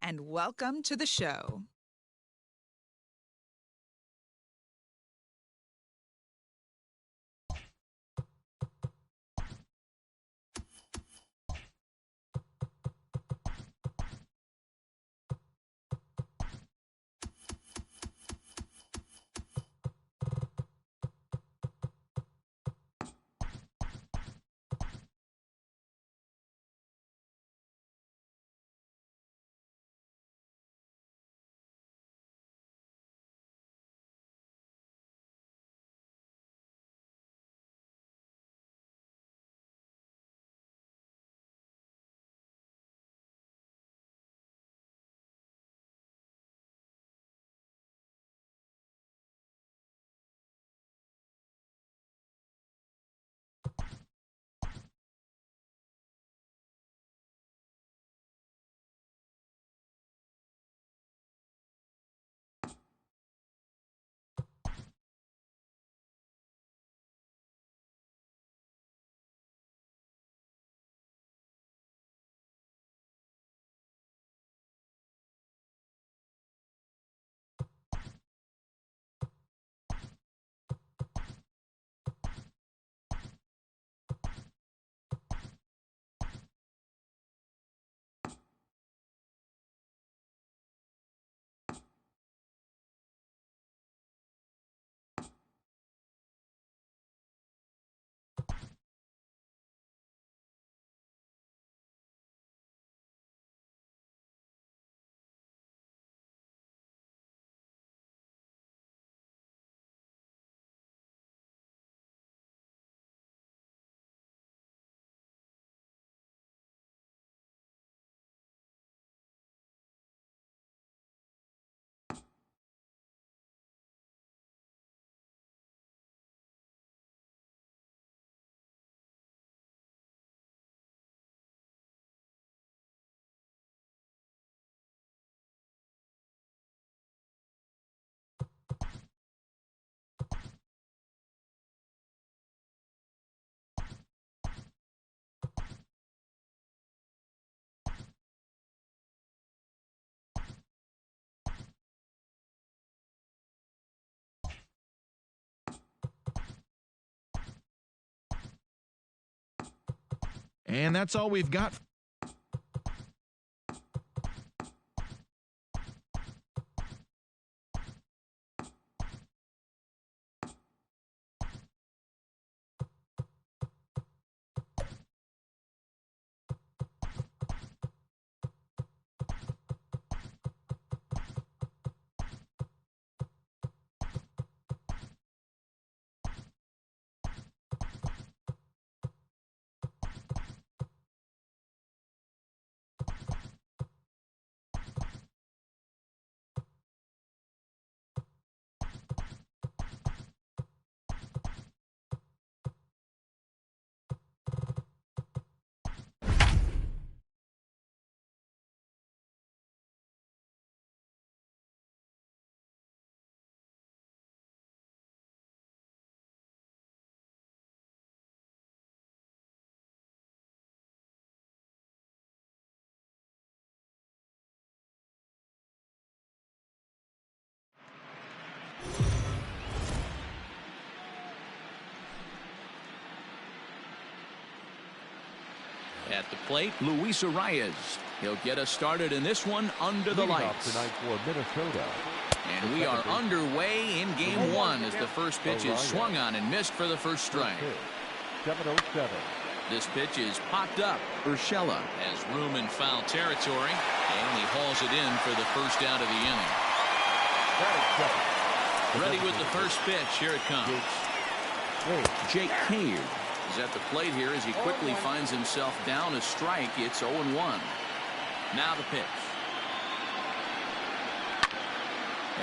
and welcome to the show. And that's all we've got. At the plate, Luis Arias. He'll get us started in this one under the lights. Tonight for Minnesota. And we are underway in game one as the first pitch is swung on and missed for the first strike. 7:07. This pitch is popped up. Urshela has room in foul territory, and he hauls it in for the first out of the inning. Ready with the first pitch. Here it comes. Jake Cade is at the plate here as he quickly finds himself down a strike. It's 0-1. Now the pitch.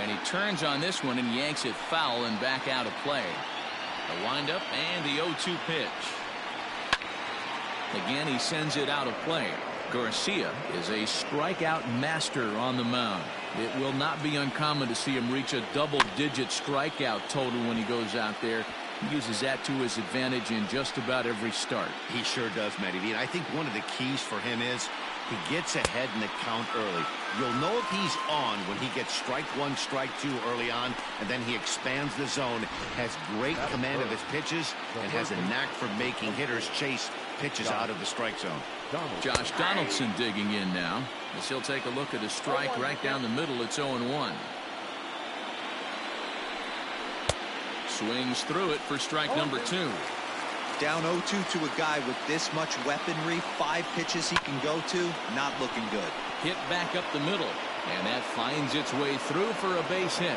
And he turns on this one and yanks it foul and back out of play. The windup and the 0-2 pitch. Again, he sends it out of play. Garcia is a strikeout master on the mound. It will not be uncommon to see him reach a double-digit strikeout total when he goes out there. He uses that to his advantage in just about every start. He sure does, Matty V. And I think one of the keys for him is He gets ahead in the count early. You'll know if he's on when he gets strike one, strike two early on, and then he expands the zone, has great command of his pitches, and has a knack for making hitters chase pitches out of the strike zone. Josh Donaldson digging in now, as he'll take a look at a strike right down the middle. It's 0-1. Swings through it for strike number 2. Down 0-2 to a guy with this much weaponry, 5 pitches he can go to, not looking good. Hit back up the middle, and that finds its way through for a base hit.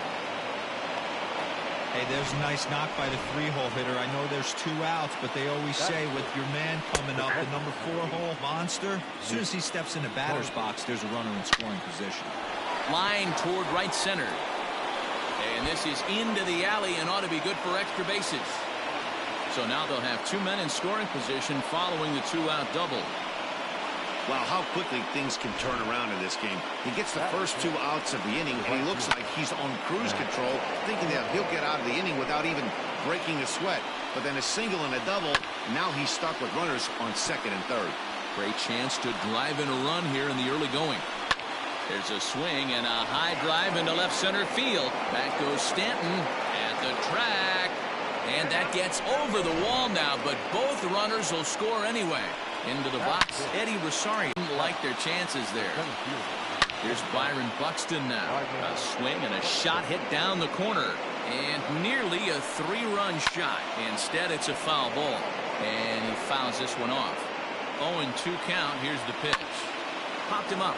Hey, there's a nice knock by the 3-hole hitter. I know there's 2 outs, but they always say with your man coming up, the number 4-hole monster, as soon as he steps in the batter's box, there's a runner in scoring position. Line toward right center. And this is into the alley and ought to be good for extra bases. So now they'll have 2 men in scoring position following the 2-out double. Wow, how quickly things can turn around in this game. He gets the first 2 outs of the inning, and he looks like he's on cruise control, thinking that he'll get out of the inning without even breaking a sweat. But then a single and a double, now he's stuck with runners on second and third. Great chance to drive in a run here in the early going. There's a swing and a high drive into left center field. Back goes Stanton at the track. And that gets over the wall now, but both runners will score anyway. Into the box, Eddie Rosario didn't like their chances there. Here's Byron Buxton now. A swing and a shot hit down the corner. And nearly a 3-run shot. Instead, it's a foul ball. And he fouls this one off. 0-2 count. Here's the pitch. Popped him up.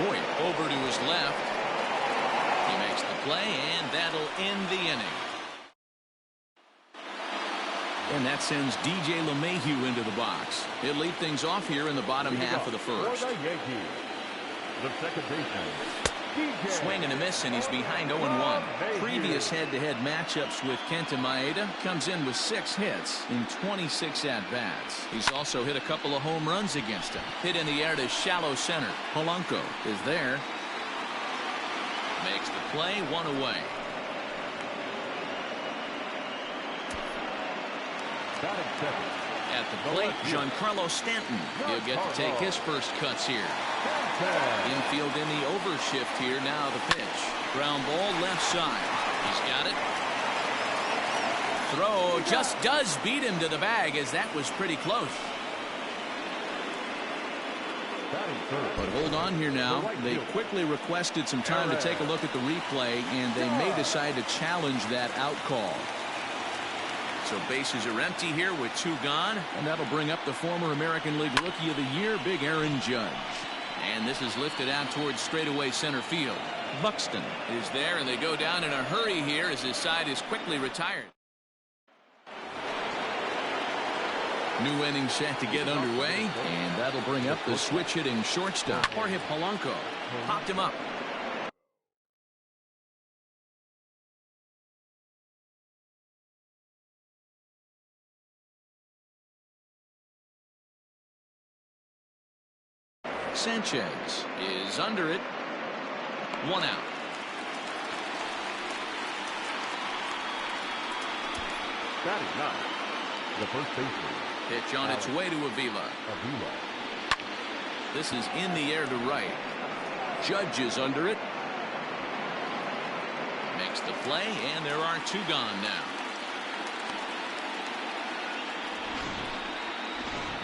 Voit over to his left. He makes the play, and that'll end the inning. And that sends DJ LeMahieu into the box. He'll lead things off here in the bottom half of the first. Swing and a miss, and he's behind 0-1. Previous head-to-head matchups with Kenta Maeda comes in with 6 hits in 26 at-bats. He's also hit a couple of home runs against him. Hit in the air to shallow center. Polanco is there. Makes the play, 1 away. At the plate, Giancarlo Stanton. He'll get to take his first cuts here. Infield in the overshift here. Now the pitch. Ground ball left side. He's got it. Throw just does beat him to the bag, as that was pretty close. But hold on here now. They quickly requested some time to take a look at the replay, and they may decide to challenge that out call. So bases are empty here with 2 gone, and that'll bring up the former American League Rookie of the Year, Big Aaron Judge. And this is lifted out towards straightaway center field. Buxton is there, and they go down in a hurry here as his side is quickly retired. New inning set to get underway, and that'll bring up the switch-hitting shortstop, Jorge Polanco. Popped him up. Sanchez is under it. 1 out. Batting 9, the first baseman. Pitch on its way to Avila. This is in the air to right. Judge is under it. Makes the play, and there are 2 gone now.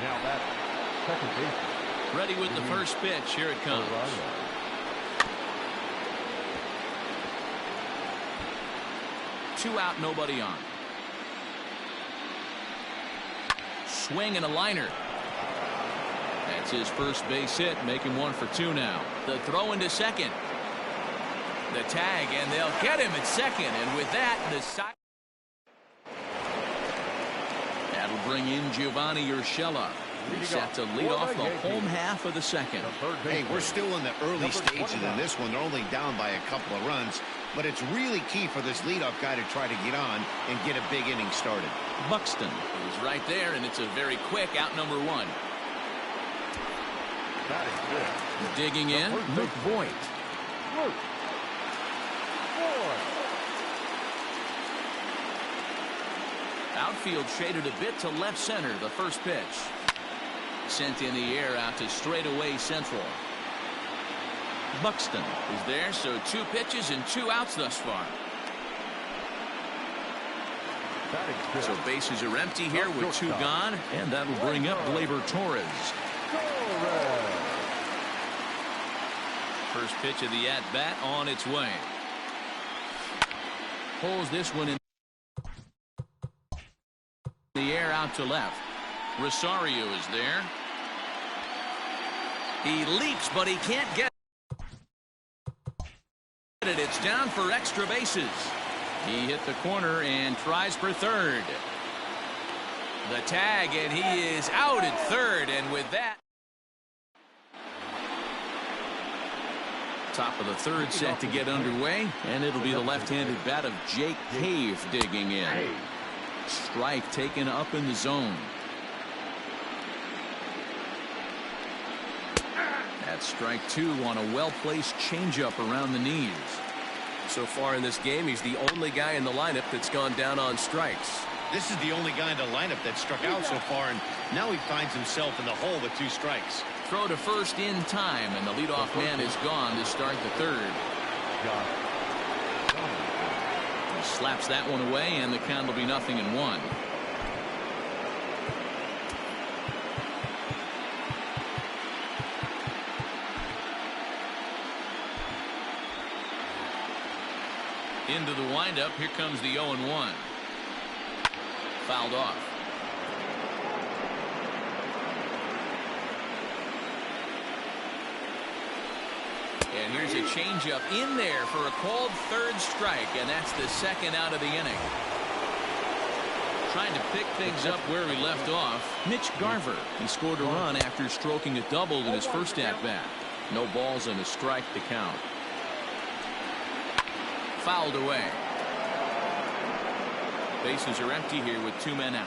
Now that second baseman. Ready with the first pitch. Here it comes. Two out, nobody on. Swing and a liner. That's his first base hit, making 1 for 2 now. The throw into second. The tag, and they'll get him at second. And with that, the side. That'll bring in Giovanni Urshela. He's set to lead off the home half of the second. Hey, we're still in the early stages in this one. They're only down by a couple of runs, but it's really key for this leadoff guy to try to get on and get a big inning started. Buxton is right there, and it's a very quick out number 1. Digging in, Luke Voit. Outfield shaded a bit to left center, the first pitch. Sent in the air out to straightaway central. Buxton is there, so 2 pitches and 2 outs thus far. So bases are empty here with 2 gone, and that'll bring up Gleyber Torres. First pitch of the at-bat on its way. Pulls this one in the air out to left. Rosario is there. He leaps, but he can't get it. It's down for extra bases. He hit the corner and tries for third. The tag, and he is out at third, and with that, top of the third set to get underway, and it'll be the left-handed bat of Jake Cave digging in. Strike taken up in the zone. That's strike 2 on a well-placed changeup around the knees. So far in this game, he's the only guy in the lineup that's gone down on strikes. This is the only guy in the lineup that struck out so far, and now he finds himself in the hole with 2 strikes. Throw to first in time, and the leadoff man is gone to start the third. He slaps that one away, and the count will be 0-1. Into the windup. Here comes the 0-1. Fouled off. And here's a changeup in there for a called third strike, and that's the second out of the inning. Trying to pick things up where he left off, Mitch Garver. He scored a run after stroking a double in his first at-bat. No balls and a strike to count. Fouled away. Bases are empty here with 2 men out.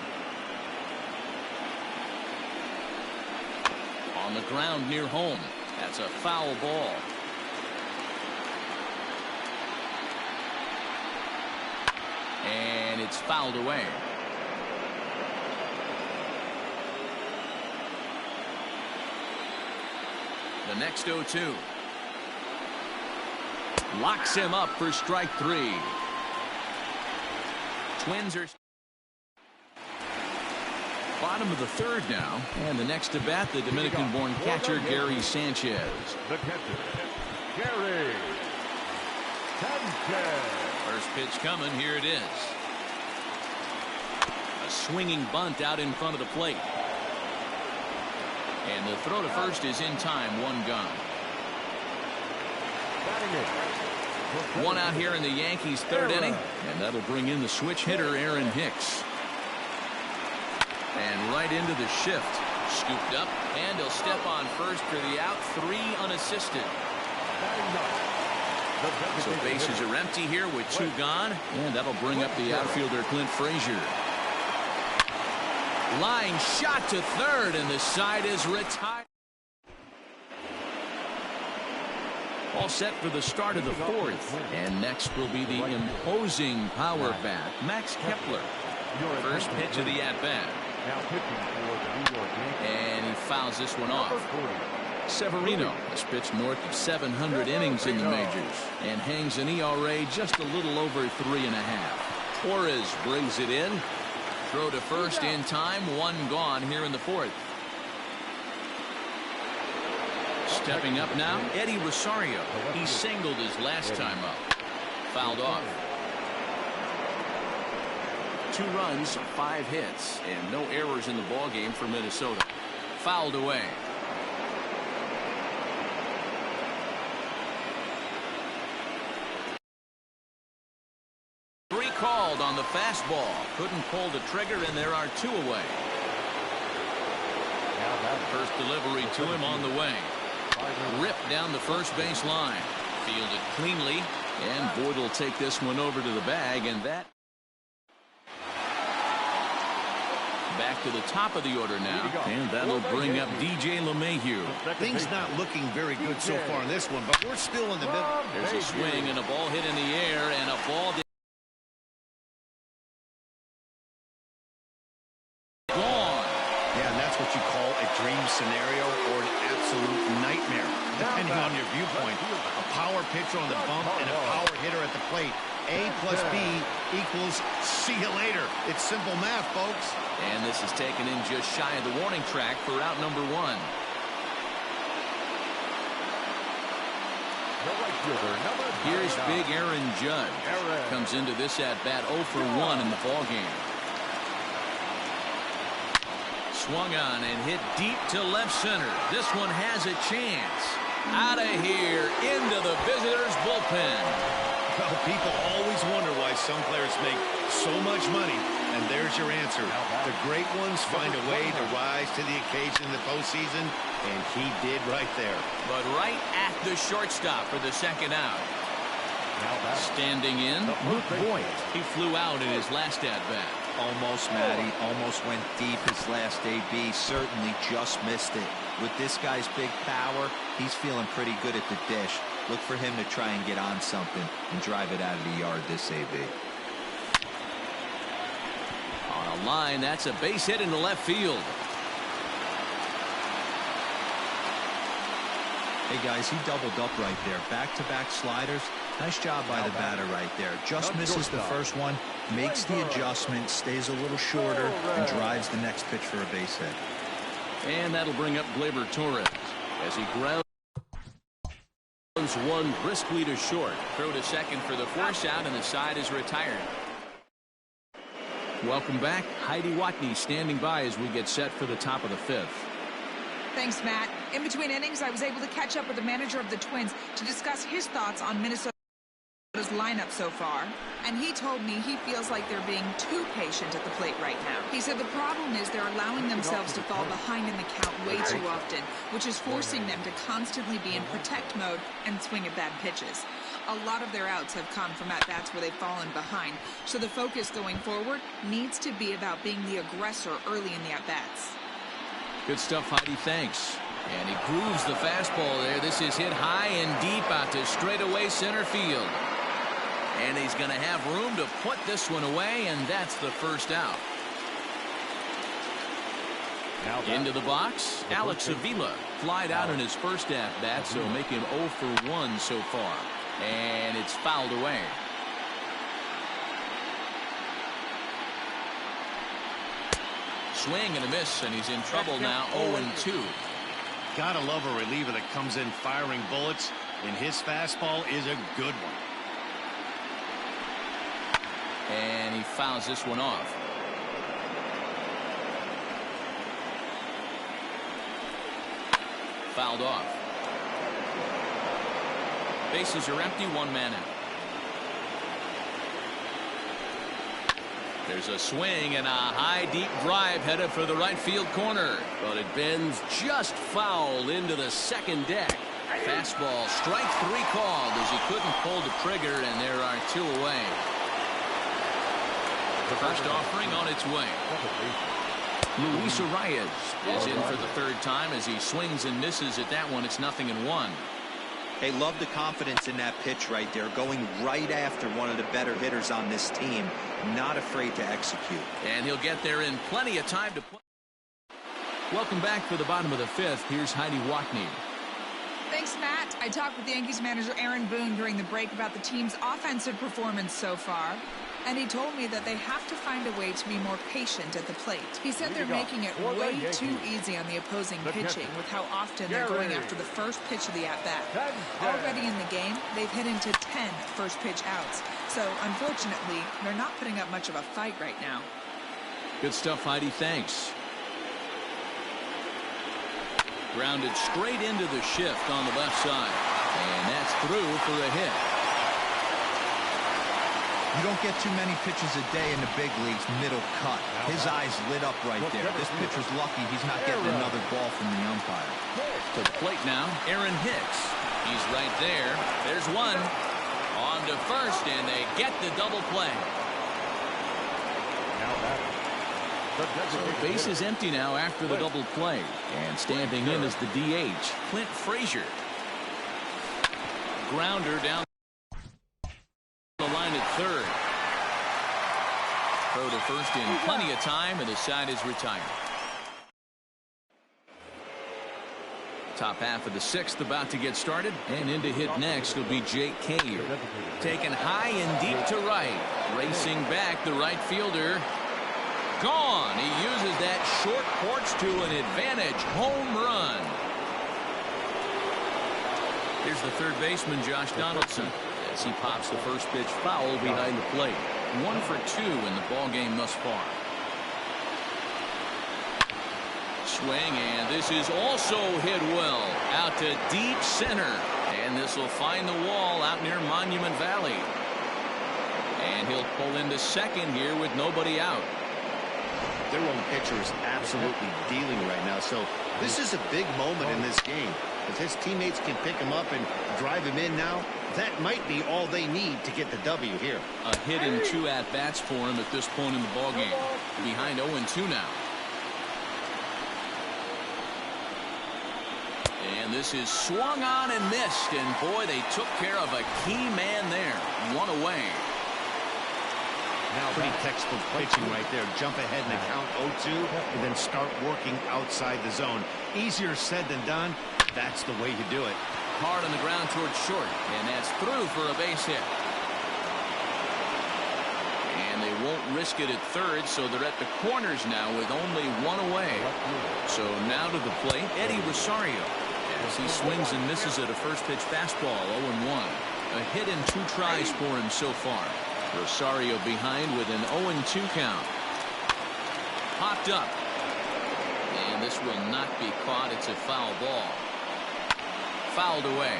On the ground near home. That's a foul ball. And it's fouled away. The next 0-2. Locks him up for strike 3. Twins are bottom of the third now, and the next to bat, the Dominican-born catcher Gary Sanchez. The catcher, Gary Sanchez. First pitch coming. Here it is. A swinging bunt out in front of the plate, and the throw to first is in time. 1 gone. 1 out here in the Yankees' third inning, and that'll bring in the switch hitter Aaron Hicks. And right into the shift. Scooped up, and he'll step on first for the out. 3 unassisted. So bases are empty here with 2 gone, and that'll bring up the outfielder Clint Frazier. Line shot to third, and the side is retired. All set for the start of the 4th. And next will be the imposing power bat, Max Kepler. First pitch of the at-bat. And he fouls this one off. Severino has pitched north of 700 innings in the majors and hangs an ERA just a little over 3.5. Torres brings it in. Throw to first in time. 1 gone here in the 4th. Stepping up now, Eddie Rosario. He singled his last time up. Fouled off. 2 runs, 5 hits, and no errors in the ballgame for Minnesota. Fouled away. Called on the fastball. Couldn't pull the trigger, and there are 2 away. First delivery to him on the way. Ripped down the first base line. Fielded cleanly, and Boyd will take this one over to the bag, and that back to the top of the order now, and that'll bring up DJ LeMahieu. Things not looking very good so far in this one, but we're still in the middle. There's a swing and a ball hit in the air, and a ball gone. Yeah, and that's what you call a dream dream scenario or an absolute nightmare, depending on your viewpoint. A power pitcher on the bump and a power hitter at the plate. A plus B equals see you later. It's simple math, folks. And this is taken in just shy of the warning track for out number 1. Here's big Aaron Judge. Comes into this at-bat 0 for 1 in the ballgame. Swung on and hit deep to left center. This one has a chance. Out of here into the visitors' bullpen. Well, people always wonder why some players make so much money, and there's your answer. The great ones find a way to rise to the occasion in the postseason, and he did right there. But right at the shortstop for the second out. Standing in, Luke Boyd. He flew out in his last at-bat. Almost, Matty. Almost went deep his last AB. Certainly just missed it. With this guy's big power, he's feeling pretty good at the dish. Look for him to try and get on something and drive it out of the yard this AB. On a line, that's a base hit into left field. Hey, guys, he doubled up right there. Back-to-back sliders. Nice job by the batter right there. Just misses the first one, makes the adjustment, stays a little shorter, and drives the next pitch for a base hit. And that'll bring up Gleyber Torres as he grounds one briskly to short. Throw to second for the force out, and the side is retired. Welcome back. Heidi Watney standing by as we get set for the top of the 5th. Thanks, Matt. In between innings, I was able to catch up with the manager of the Twins to discuss his thoughts on Minnesota's lineup so far. And he told me he feels like they're being too patient at the plate right now. He said the problem is they're allowing themselves to fall behind in the count way too often, which is forcing them to constantly be in protect mode and swing at bad pitches. A lot of their outs have come from at-bats where they've fallen behind, so the focus going forward needs to be about being the aggressor early in the at-bats. Good stuff, Heidi. Thanks. And he grooves the fastball there. This is hit high and deep out to straightaway center field. And he's going to have room to put this one away, and that's the first out. Into the box, Alex Avila flied out in his first at-bat, so make him 0 for 1 so far. And it's fouled away. Swing and a miss, and he's in trouble now, 0-2. Gotta love a reliever that comes in firing bullets, and his fastball is a good one. And he fouls this one off. Fouled off. Bases are empty, 1 man out. There's a swing and a high deep drive headed for the right field corner, but it bends just foul into the second deck. Fastball, strike 3 called as he couldn't pull the trigger, and there are 2 away. The first offering on its way. Luis Arias is in for the 3rd time as he swings and misses at that one. It's 0-1. Hey, love the confidence in that pitch right there, going right after one of the better hitters on this team, not afraid to execute. And he'll get there in plenty of time to play. Welcome back for the bottom of the 5th. Here's Heidi Watney. Thanks, Matt. I talked with Yankees manager Aaron Boone during the break about the team's offensive performance so far. And he told me that they have to find a way to be more patient at the plate. He said they're making it way too easy on the opposing pitching with how often they're going after the first pitch of the at-bat. Already in the game, they've hit into 10 first pitch outs. So, unfortunately, they're not putting up much of a fight right now. Good stuff, Heidi. Thanks. Grounded straight into the shift on the left side. And that's through for a hit. You don't get too many pitches a day in the big leagues, middle cut. His eyes lit up right there. This pitcher's lucky he's not getting another ball from the umpire. To the plate now, Aaron Hicks. He's right there. There's one. On to first, and they get the double play. So base is empty now after the double play. And standing in is the DH, Clint Frazier. Grounder down the line at 3rd. Throw to first in plenty of time, and the side is retired. Top half of the sixth about to get started, and in to hit next will be Jake Cave. Taken high and deep to right. Racing back, the right fielder. Gone. He uses that short porch to an advantage home run. Here's the third baseman, Josh Donaldson, as he pops the first pitch foul behind the plate. 1 for 2 in the ball game thus far. Swing, and this is also hit well out to deep center, and this will find the wall out near Monument Valley, and he'll pull into second here with nobody out. Their own pitcher is absolutely dealing right now, so this is a big moment in this game. If his teammates can pick him up and drive him in now, that might be all they need to get the W here. A hit and 2 at-bats for him at this point in the ballgame. Behind 0-2 now. And this is swung on and missed, and boy, they took care of a key man there. 1 away. Now pretty textbook pitching right there. Jump ahead in the count 0-2 and then start working outside the zone. Easier said than done. That's the way you do it. Hard on the ground towards short, and that's through for a base hit. And they won't risk it at third, so they're at the corners now with only 1 away. So now to the plate, Eddie Rosario, as he swings and misses at a first pitch fastball. 0-1. A hit and 2 tries for him so far. Rosario behind with an 0-2 count. Popped up, and this will not be caught. It's a foul ball. Fouled away.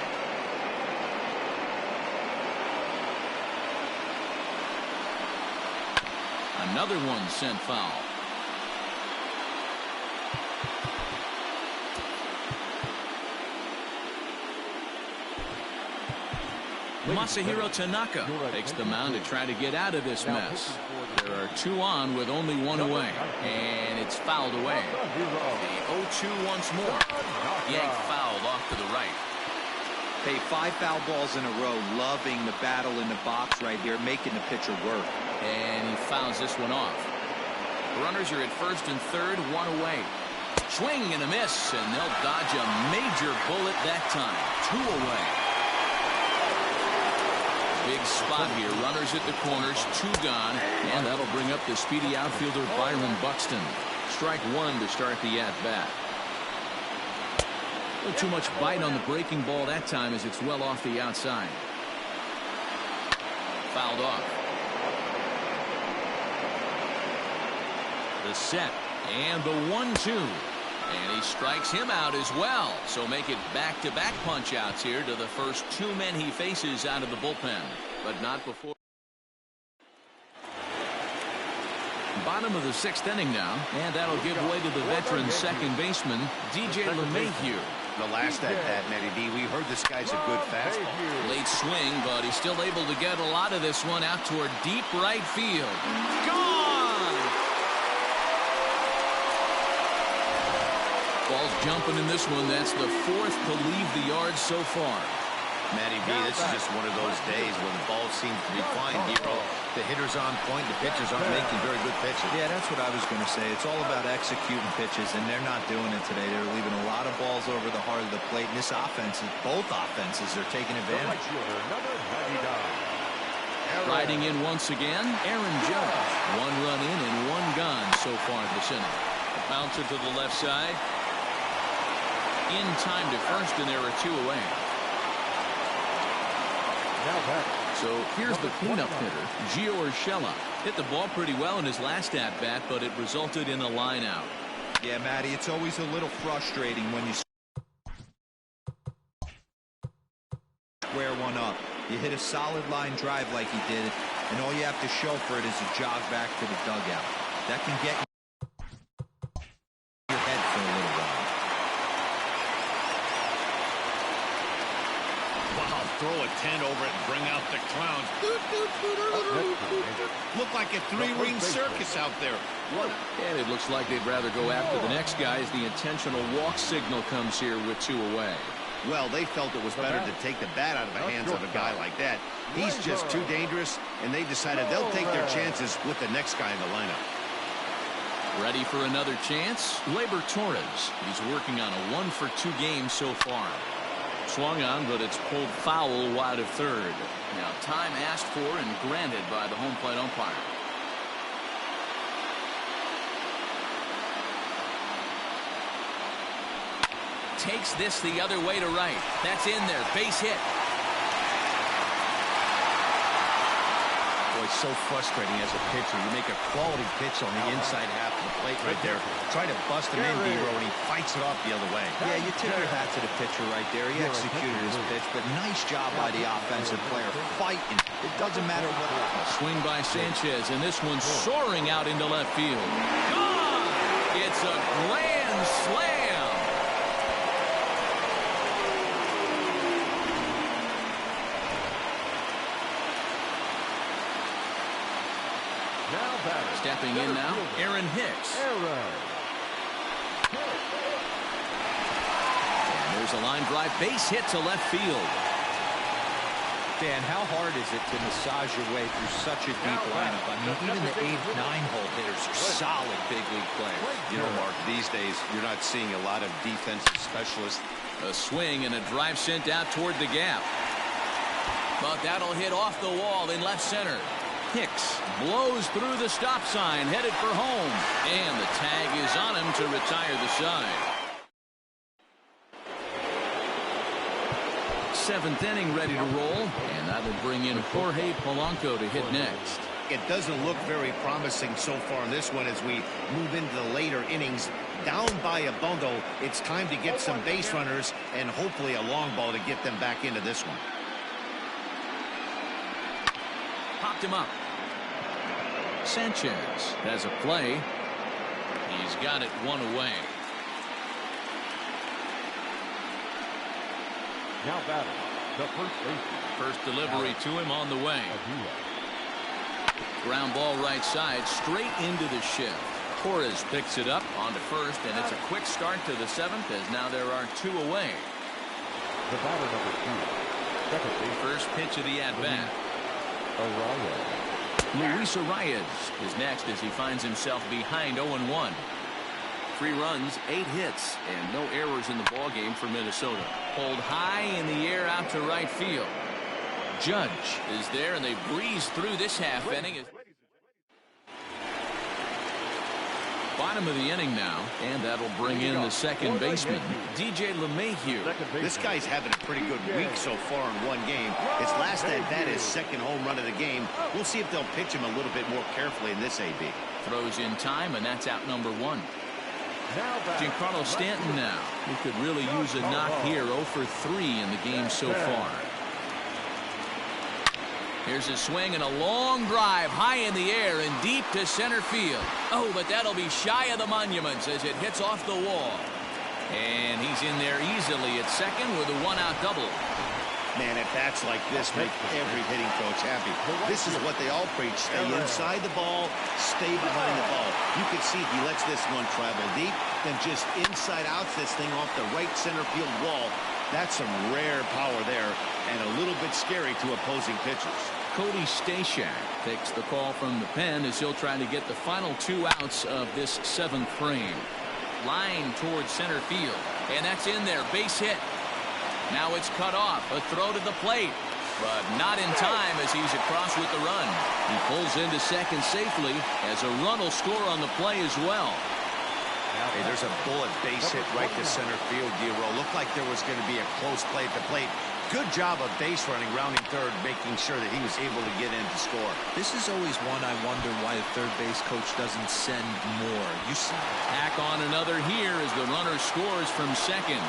Another one sent foul. Masahiro Tanaka takes the mound to try to get out of this mess. There are 2 on with only 1 away, and it's fouled away. The 0-2 once more. Yanked fouled off to the right. Hey, 5 foul balls in a row. Loving the battle in the box right here, making the pitcher work. And he fouls this one off. Runners are at first and third, 1 away. Swing and a miss, and they'll dodge a major bullet that time. 2 away. Big spot here. Runners at the corners, 2 gone, and that'll bring up the speedy outfielder Byron Buxton. Strike 1 to start the at-bat. A little too much bite on the breaking ball that time as it's well off the outside. Fouled off. The set and the 1-2. And he strikes him out as well. So make it back-to-back punch-outs here to the first 2 men he faces out of the bullpen. But not before. Bottom of the 6th inning now. And that'll give way to the veteran second baseman, DJ LeMahieu. The last at-bat, Matty B, we heard this guy's a good fastball. Late swing, but he's still able to get a lot of this one out toward deep right field. Gone! Ball's jumping in this one. That's the 4th to leave the yard so far. Matty B, this is just one of those days when the ball seems to be flying, Hero. The hitter's on point, the pitchers aren't making very good pitches. Yeah, that's what I was going to say. It's all about executing pitches, and they're not doing it today. They're leaving a lot of balls over the heart of the plate, and this offense, both offenses are taking advantage. Riding in once again, Aaron Judge. 1 run in and 1 gone so far this inning. A bouncer to the left side. In time to first, and there are 2 away. So here's the cleanup hitter, Gio Urshela. Hit the ball pretty well in his last at-bat, but it resulted in a line out. Yeah, Matty, it's always a little frustrating when you square one up. You hit a solid line drive like he did, and all you have to show for it is a jog back to the dugout. That can get your head for a little while. Wow, throw a tent over it and bring out the clowns. Look like a 3-ring circus out there. And it looks like they'd rather go after the next guy as the intentional walk signal comes here with 2 away. Well, they felt it was better to take the bat out of the hands of a guy like that. He's just too dangerous, and they decided they'll take their chances with the next guy in the lineup. Ready for another chance? Mlb Torres. He's working on a 1-for-2 game so far. Swung on, but it's pulled foul wide of third. Now time asked for and granted by the home plate umpire. Takes this the other way to right. That's in there. Base hit. Boy, it's so frustrating as a pitcher. You make a quality pitch on the inside half of the plate right there. Try to bust him in, D-Row, and he fights it off the other way. Yeah, you tip your hat to the pitcher right there. He executed his pitch, but nice job by the offensive player. Fighting. It doesn't matter what. A swing by Sanchez, and this one's soaring out into left field. Gone! It's a grand slam. Stepping in now, Aaron Hicks. And there's a line drive base hit to left field. Dan, how hard is it to massage your way through such a deep lineup? I mean, even the 8, 9-hole hitters are solid big league players. You know, Mark, these days you're not seeing a lot of defensive specialists. A swing and a drive sent out toward the gap. But that'll hit off the wall in left center. Hicks blows through the stop sign, headed for home. And the tag is on him to retire the side. 7th inning ready to roll. And that'll bring in Jorge Polanco to hit next. It doesn't look very promising so far in this one as we move into the later innings. Down by a bundle, it's time to get some base runners and hopefully a long ball to get them back into this one. Popped him up. Sanchez has a play. He's got it one away. Now batting, the first baseman. First delivery to him on the way. Ground ball right side, straight into the shift. Torres picks it up onto first, and it's a quick start to the 7th as now there are 2 away. The batter number 2, second base. First pitch of the at-bat. Luis Arias is next as he finds himself behind 0-1. 3 runs, 8 hits, and no errors in the ballgame for Minnesota. Pulled high in the air out to right field. Judge is there, and they breeze through this half inning. Bottom of the inning now, and that'll bring in the second baseman, DJ LeMahieu. This guy's having a pretty good week so far in one game. His last at-bat is second home run of the game. We'll see if they'll pitch him a little bit more carefully in this AB. Throws in time, and that's out number 1. Giancarlo Stanton now. He could really use a knock here. 0 for 3 in the game so far. Here's a swing and a long drive high in the air and deep to center field. Oh, but that'll be shy of the monuments as it hits off the wall. And he's in there easily at second with a 1-out double. Man, at bats like this make every hitting coach happy. This is what they all preach. Stay inside the ball, stay behind the ball. You can see he lets this one travel deep, then just inside outs this thing off the right center field wall. That's some rare power there and a little bit scary to opposing pitchers. Cody Stashak takes the call from the pen as he'll try to get the final 2 outs of this 7th frame. Line towards center field, and that's in there. Base hit. Now it's cut off. A throw to the plate, but not in time as he's across with the run. He pulls into second safely as a run will score on the play as well. Hey, there's a bullet base hit right to center field, D-Row. Looked like there was going to be a close play at the plate. Good job of base running, rounding third, making sure that he was able to get in to score. This is always one I wonder why the third base coach doesn't send more. You see, tack on another here as the runner scores from second.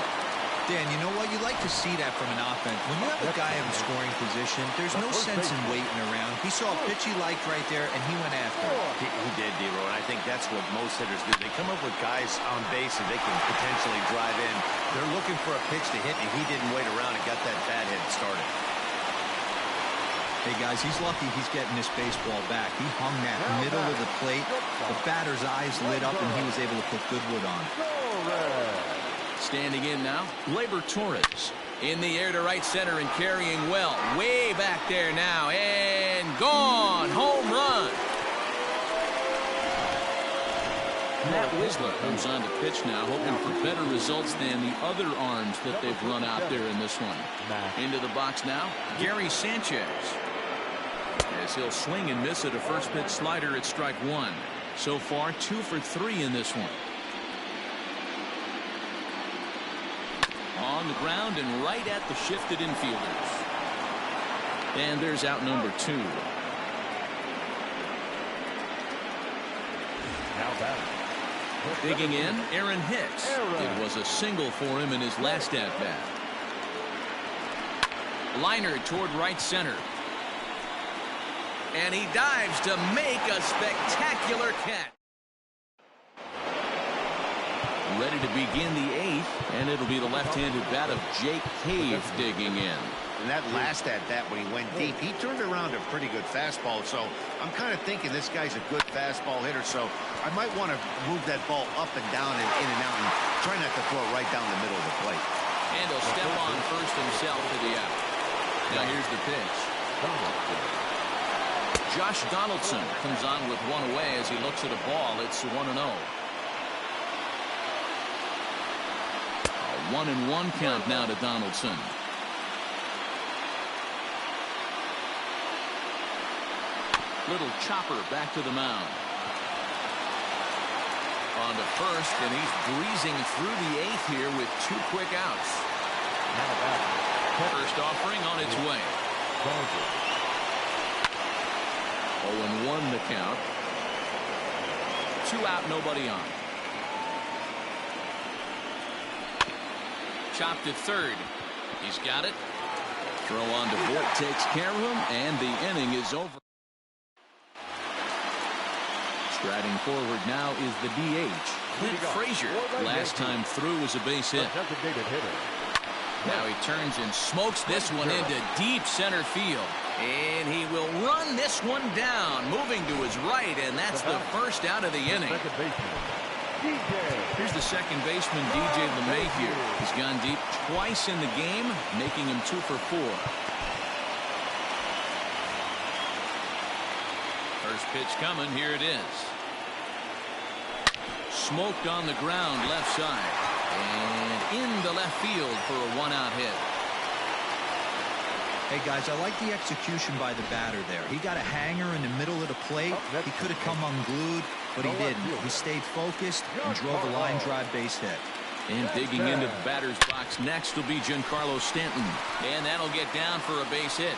Dan, you know what? You like to see that from an offense. When you have a guy in the scoring position, there's no sense in waiting around. He saw a pitch he liked right there, and he went after it. He did, D-Row, and I think that's what most hitters do. They come up with guys on base that they can potentially drive in. They're looking for a pitch to hit, and he didn't wait around and got that bat hit started. Hey, guys, he's lucky he's getting this baseball back. He hung that middle of the plate. The batter's eyes lit up, and he was able to put good wood on. Standing in now, Mlb Torres. In the air to right center and carrying well. Way back there now. And gone. Home run. Matt Whistler comes on to pitch now, hoping for better results than the other arms that they've run out there in this one. Into the box now, Gary Sanchez. As he'll swing and miss at a first pitch slider at strike one. So far, 2 for 3 in this one. On the ground and right at the shifted infielders. And there's out number 2. Digging in, Aaron Hicks. It was a single for him in his last at-bat. Liner toward right center. And he dives to make a spectacular catch. Ready to begin the 8th, and it'll be the left-handed bat of Jake Cave digging in. And that last at-bat when he went deep, he turned around a pretty good fastball. So I'm kind of thinking this guy's a good fastball hitter. So I might want to move that ball up and down and in and out and try not to throw it right down the middle of the plate. And he'll step on first himself to the out. Now here's the pitch. Josh Donaldson comes on with one away as he looks at a ball. It's 1-0. A 1-1 count now to Donaldson. Little chopper back to the mound. On to first, and he's breezing through the 8th here with 2 quick outs. First offering on its way. 0-1 the count. 2 out, nobody on. Chopped at third. He's got it. Throw on to Voit takes care of him, and the inning is over. Striding forward now is the DH, Clint Frazier. Last time through was a base hit. Now he turns and smokes this one into deep center field. And he will run this one down, moving to his right, and that's the first out of the inning. Here's the second baseman, DJ LeMahieu. He's gone deep twice in the game, making him 2 for 4. First pitch coming, here it is. Smoked on the ground left side. And into left field for a 1-out hit. Hey, guys, I like the execution by the batter there. He got a hanger in the middle of the plate. He could have come unglued, but he didn't. He stayed focused and drove a line drive base hit. And digging into the batter's box next will be Giancarlo Stanton. And that'll get down for a base hit.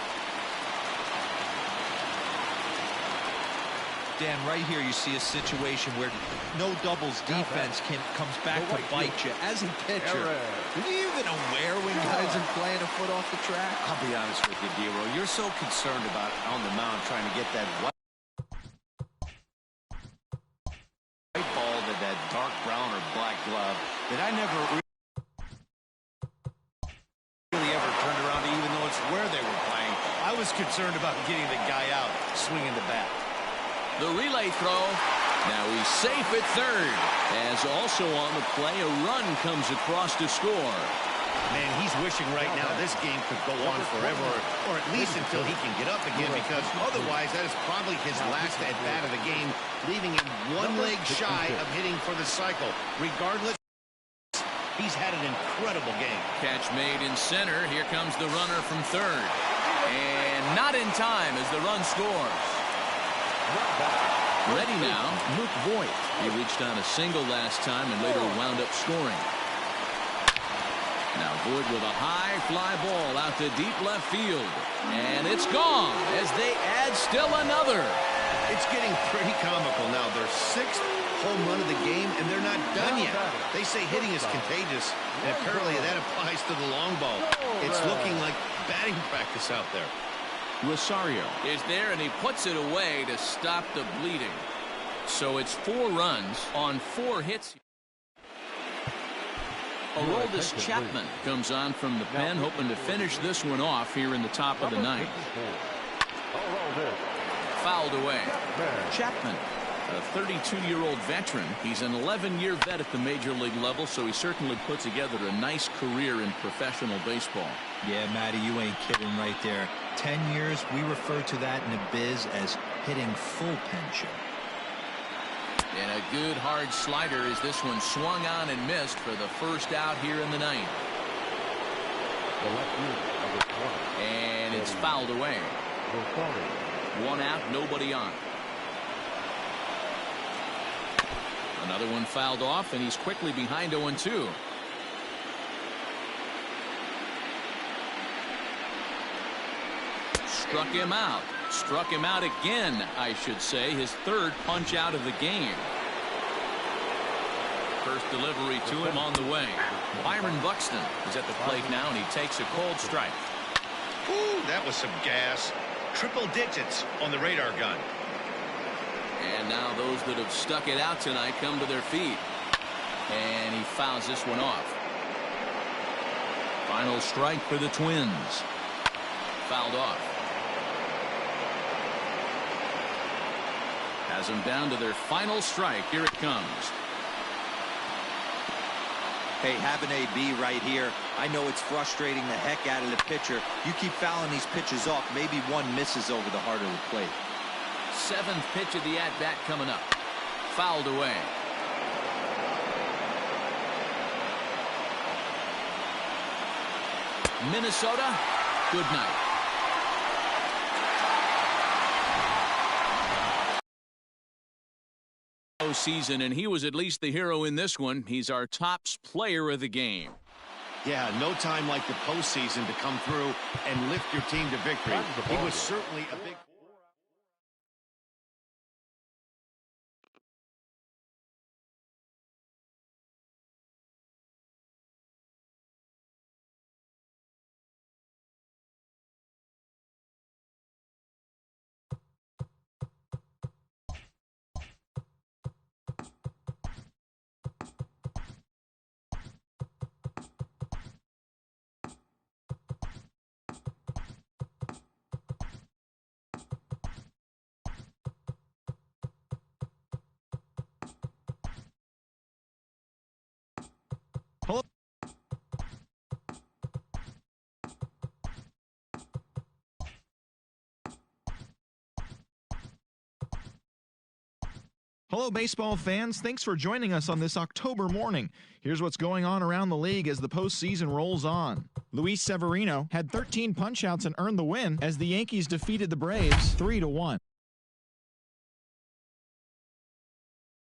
Dan, right here you see a situation where no doubles defense comes back to bite you. As a pitcher, are you even aware when guys are playing a foot off the track? I'll be honest with you, D-Roll. You're so concerned about on the mound trying to get that white ball to that dark brown or black glove that I never really ever turned around to, even though it's where they were playing. I was concerned about getting the guy out swinging the bat. The relay throw. Now he's safe at third. As also on the play, a run comes across to score. Man, he's wishing right now this game could go on forever, or at least until he can get up again, because otherwise that is probably his last at-bat of the game, leaving him 1 leg shy of hitting for the cycle. Regardless, he's had an incredible game. Catch made in center. Here comes the runner from third. And not in time as the run scores. Ready now, Luke Voit. He reached on a single last time and later wound up scoring. Now Voit with a high fly ball out to deep left field. And it's gone as they add still another. It's getting pretty comical now. Their 6th home run of the game, and they're not done yet. They say hitting is contagious, and apparently that applies to the long ball. It's looking like batting practice out there. Rosario is there, and he puts it away to stop the bleeding. So it's 4 runs on 4 hits. Aroldis Chapman comes on from the pen, hoping to finish this one off here in the top of the 9th. Fouled away. Chapman, a 32-year-old veteran. He's an 11-year vet at the major league level, so he certainly put together a nice career in professional baseball. Yeah, Matty, you ain't kidding right there. 10 years, we refer to that in the biz as hitting full pension. And a good hard slider as this one swung on and missed for the first out here in the ninth. The left fielder, number 20. And it's fouled away. One out, nobody on. Another one fouled off, and he's quickly behind 0-2. Struck him out. Struck him out again, I should say. His third punch out of the game. First delivery to him on the way. Byron Buxton is at the plate now, and he takes a cold strike. Ooh, that was some gas. Triple digits on the radar gun. And now those that have stuck it out tonight come to their feet. And he fouls this one off. Final strike for the Twins. Fouled off. Has them down to their final strike. Here it comes. Hey, have an AB right here. I know it's frustrating the heck out of the pitcher. You keep fouling these pitches off. Maybe one misses over the heart of the plate. Seventh pitch of the at-bat coming up. Fouled away. Minnesota, good night. Season, and he was at least the hero in this one. He's our top player of the game. Yeah, no time like the postseason to come through and lift your team to victory. He was certainly a big... Hello, baseball fans. Thanks for joining us on this October morning. Here's what's going on around the league as the postseason rolls on. Luis Severino had 13 punch-outs and earned the win as the Yankees defeated the Braves 3-1.